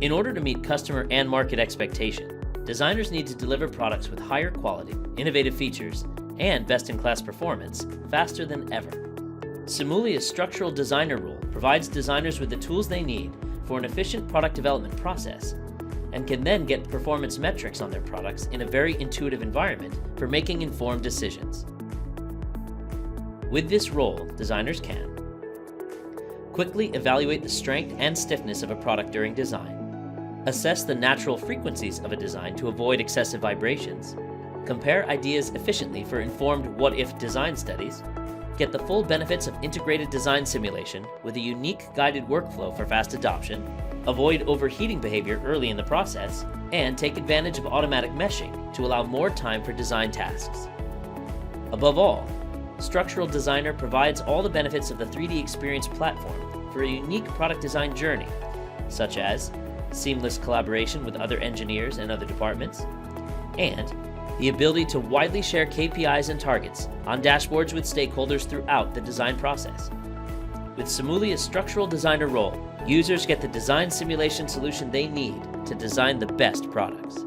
In order to meet customer and market expectation, designers need to deliver products with higher quality, innovative features, and best-in-class performance faster than ever. SIMULIA's structural designer role provides designers with the tools they need for an efficient product development process and can then get performance metrics on their products in a very intuitive environment for making informed decisions. With this role, designers can quickly evaluate the strength and stiffness of a product during design, assess the natural frequencies of a design to avoid excessive vibrations, compare ideas efficiently for informed what-if design studies, get the full benefits of integrated design simulation with a unique guided workflow for fast adoption, avoid overheating behavior early in the process, and take advantage of automatic meshing to allow more time for design tasks. Above all, Structural Designer provides all the benefits of the 3DEXPERIENCE platform for a unique product design journey, such as seamless collaboration with other engineers and other departments, and the ability to widely share KPIs and targets on dashboards with stakeholders throughout the design process. With SIMULIA's Structural Designer role, users get the design simulation solution they need to design the best products.